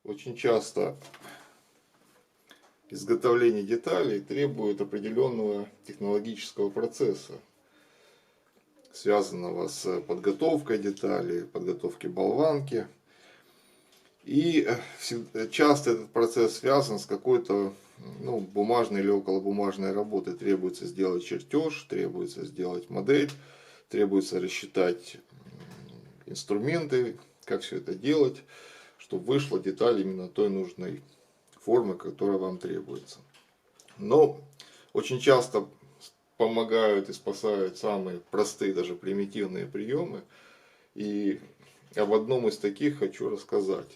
Очень часто изготовление деталей требует определенного технологического процесса, связанного с подготовкой деталей, подготовкой болванки. И часто этот процесс связан с какой-то бумажной или околобумажной работой. Требуется сделать чертеж, требуется сделать модель, требуется рассчитать инструменты, как все это делать, чтобы вышла деталь именно той нужной формы, которая вам требуется. Но очень часто помогают и спасают самые простые, даже примитивные приемы. И об одном из таких хочу рассказать.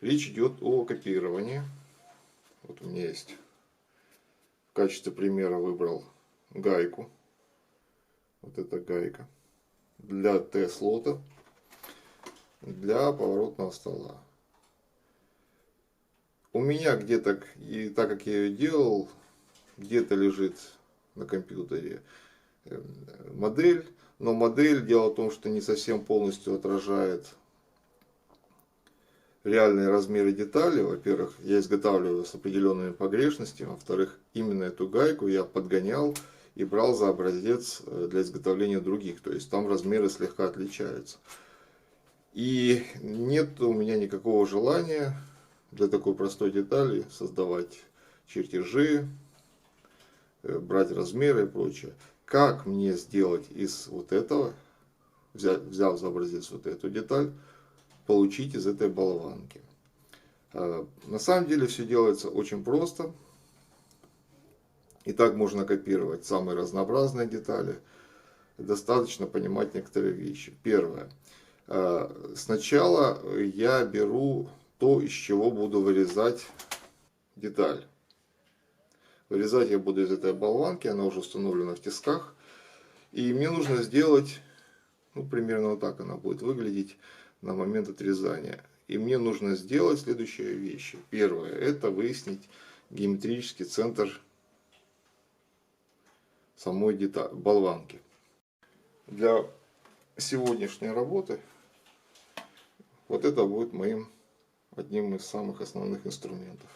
Речь идет о копировании. Вот у меня есть, в качестве примера выбрал гайку. Вот эта гайка для Т-слота, для поворотного стола. У меня где-то, и так как я ее делал, где-то лежит на компьютере модель. Но модель, дело в том, что не совсем полностью отражает реальные размеры детали. Во-первых, я изготавливаю с определенными погрешностями. Во-вторых, именно эту гайку я подгонял и брал за образец для изготовления других. То есть там размеры слегка отличаются. И нет у меня никакого желания для такой простой детали создавать чертежи, брать размеры и прочее. Как мне сделать из вот этого, взяв за образец вот эту деталь, получить из этой болванки? На самом деле все делается очень просто. И так можно копировать самые разнообразные детали. Достаточно понимать некоторые вещи. Первое. Сначала я беру то, из чего буду вырезать деталь. Вырезать я буду из этой болванки, она уже установлена в тисках. И мне нужно сделать, примерно вот так она будет выглядеть на момент отрезания. И мне нужно сделать следующие вещи. Первое, это выяснить геометрический центр самой болванки. Для сегодняшней работы вот это будет моим одним из самых основных инструментов.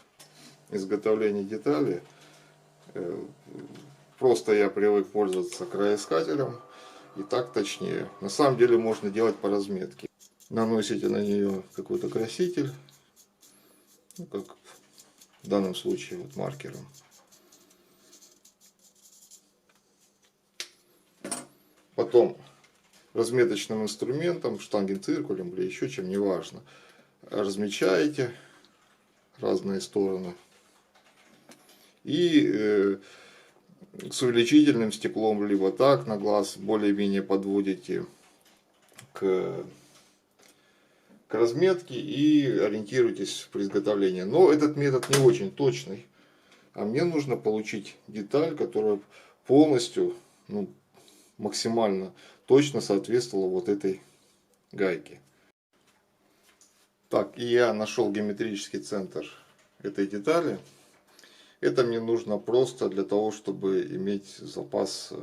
Изготовление детали. Просто я привык пользоваться краеискателем, и так точнее. На самом деле можно делать по разметке. Наносите на нее какой-то краситель, как в данном случае вот маркером. Потом разметочным инструментом, штангенциркулем или еще чем, неважно, размечаете разные стороны. И с увеличительным стеклом, либо так на глаз, более-менее подводите к разметке и ориентируйтесь при изготовлении. Но этот метод не очень точный. А мне нужно получить деталь, которая полностью, максимально точно соответствовала вот этой гайке. Так, и я нашел геометрический центр этой детали. Это мне нужно просто для того, чтобы иметь запас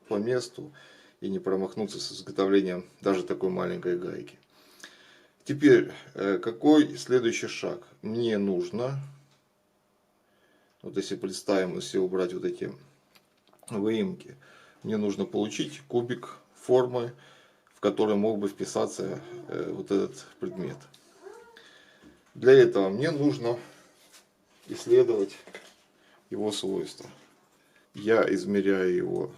по месту и не промахнуться с изготовлением даже такой маленькой гайки. Теперь, какой следующий шаг? Мне нужно, вот если представим, если убрать вот эти выемки, мне нужно получить кубик формы, в который мог бы вписаться вот этот предмет. Для этого мне нужно исследовать его свойства. Я измеряю его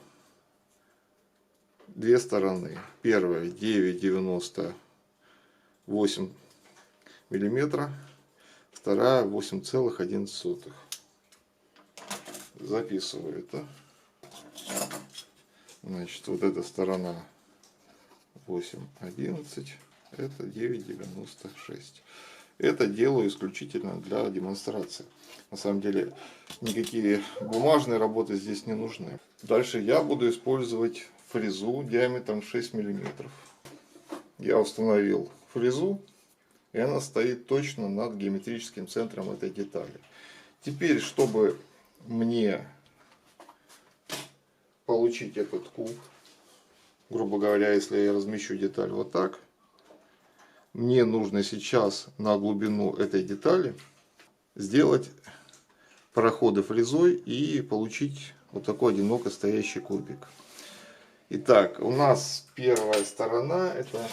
две стороны. Первая 9,98 миллиметра, вторая 8,11. Записываю это. Значит, вот эта сторона 8,11, это 9,96. Это делаю исключительно для демонстрации. На самом деле никакие бумажные работы здесь не нужны. Дальше я буду использовать фрезу диаметром 6 мм. Я установил фрезу, и она стоит точно над геометрическим центром этой детали. Теперь, чтобы мне получить этот куб, грубо говоря, если я размещу деталь вот так, мне нужно сейчас на глубину этой детали сделать проходы фрезой и получить вот такой одиноко стоящий кубик. Итак, у нас первая сторона это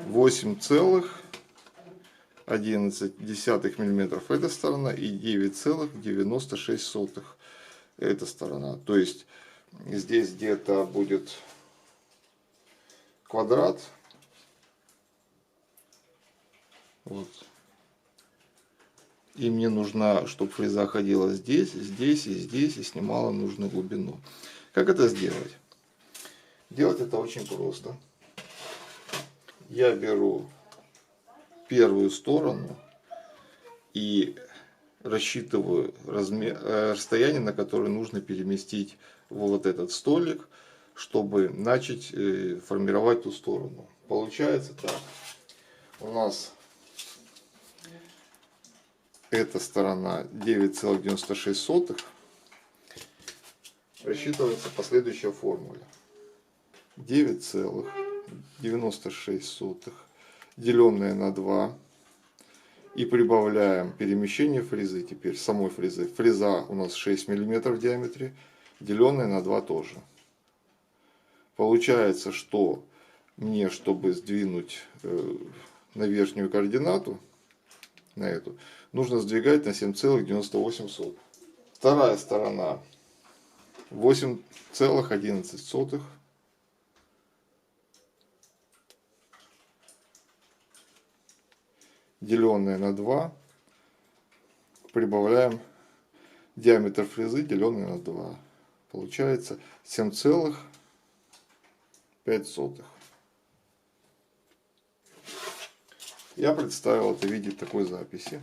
8,11 мм эта сторона и 9,96 эта сторона. То есть здесь где-то будет квадрат. Вот. И мне нужно, чтобы фреза ходила здесь, здесь и здесь и снимала нужную глубину. Как это сделать? Делать это очень просто. Я беру первую сторону и рассчитываю расстояние, на которое нужно переместить вот этот столик, чтобы начать формировать ту сторону. Получается так. У нас эта сторона 9,96. Рассчитывается по следующей формуле. 9,96 деленное на 2. И прибавляем перемещение фрезы. Теперь самой фрезы. Фреза у нас 6 мм в диаметре. Деленное на 2 тоже. Получается, что мне, чтобы сдвинуть на верхнюю координату, на эту, нужно сдвигать на 7,98. Вторая сторона 8,11. Деленное на 2. Прибавляем диаметр фрезы, деленный на 2. Получается 7,5. Я представил это в виде такой записи.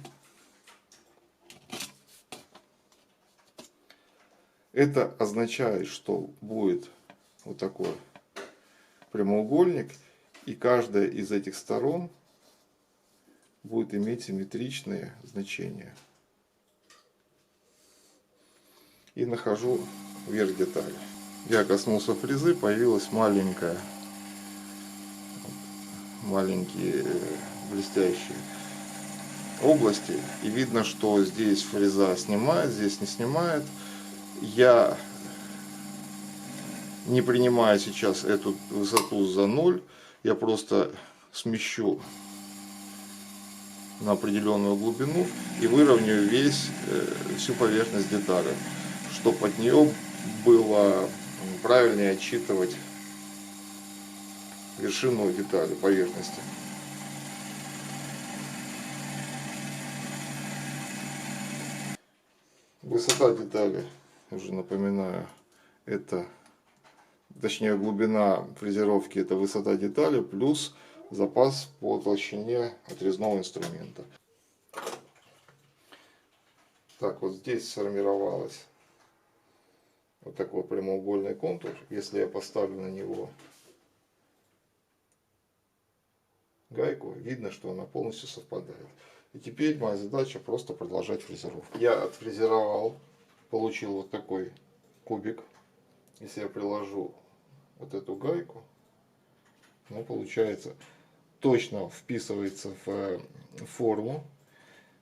Это означает, что будет вот такой прямоугольник, и каждая из этих сторон будет иметь симметричные значения. И нахожу верх детали. Я коснулся фрезы, появилась маленькие блестящие области. И видно, что здесь фреза снимает, здесь не снимает. Я не принимаю сейчас эту высоту за 0. Я просто смещу на определенную глубину и выровняю всю поверхность детали, чтобы от нее было правильнее отсчитывать вершину детали, поверхности. Высота детали, уже напоминаю, это, точнее глубина фрезеровки, это высота детали плюс запас по толщине отрезного инструмента. Так, вот здесь сформировалось вот такой прямоугольный контур. Если я поставлю на него гайку, видно, что она полностью совпадает. И теперь моя задача просто продолжать фрезеровку. Я отфрезеровал, получил вот такой кубик. Если я приложу вот эту гайку, она получается точно вписывается в форму.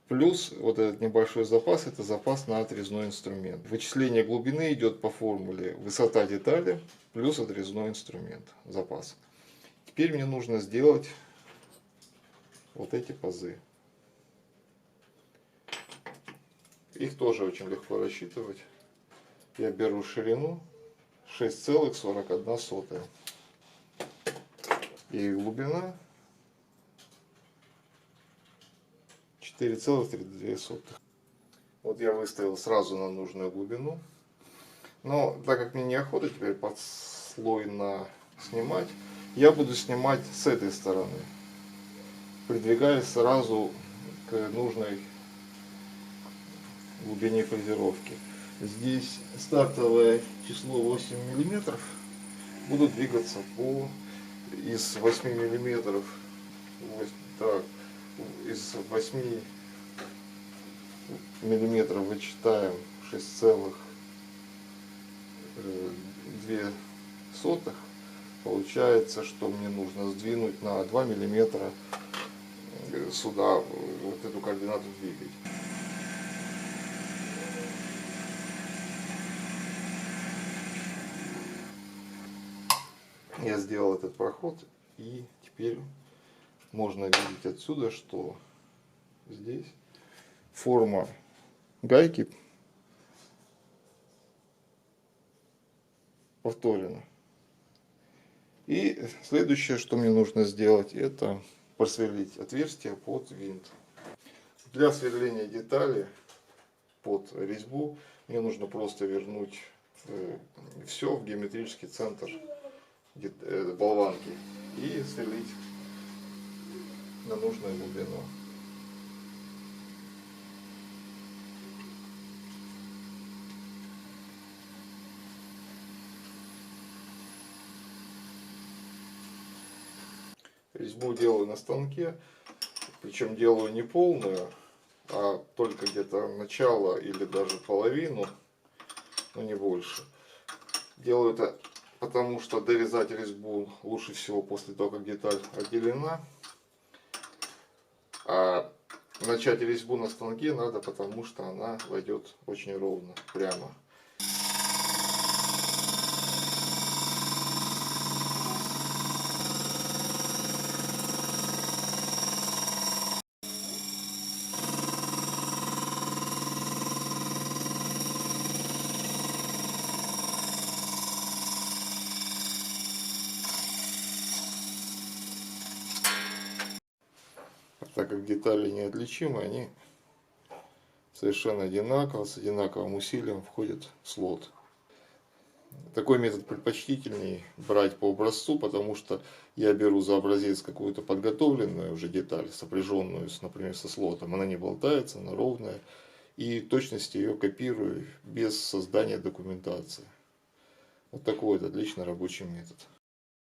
Плюс вот этот небольшой запас, это запас на отрезной инструмент. Вычисление глубины идет по формуле высота детали плюс отрезной инструмент, запас. Теперь мне нужно сделать вот эти пазы. Их тоже очень легко рассчитывать. Я беру ширину 6,41. И глубина 4,32. Вот я выставил сразу на нужную глубину. Но так как мне неохота теперь подслойно снимать, я буду снимать с этой стороны, придвигаясь сразу к нужной глубине фрезеровки. Здесь стартовое число 8 мм. Буду двигаться из 8 мм. Так, из 8 миллиметров вычитаем 6,2. Получается, что мне нужно сдвинуть на 2 миллиметра сюда вот эту координату двигать. Я сделал этот проход, и теперь можно видеть отсюда, что здесь форма гайки повторена. И следующее, что мне нужно сделать, это просверлить отверстие под винт. Для сверления детали под резьбу мне нужно просто вернуть все в геометрический центр болванки и сверлить на нужную глубину. Резьбу делаю на станке, причем делаю не полную, а только где-то начало или даже половину, но не больше. Делаю это потому, что дорезать резьбу лучше всего после того, как деталь отделена. А начать резьбу на станке надо, потому что она войдет очень ровно, прямо. Так как детали неотличимы, они совершенно одинаково, с одинаковым усилием входят в слот. Такой метод предпочтительней брать по образцу, потому что я беру за образец какую-то подготовленную уже деталь, сопряженную, например, со слотом. Она не болтается, она ровная. И в точности ее копирую без создания документации. Вот такой вот отличный рабочий метод.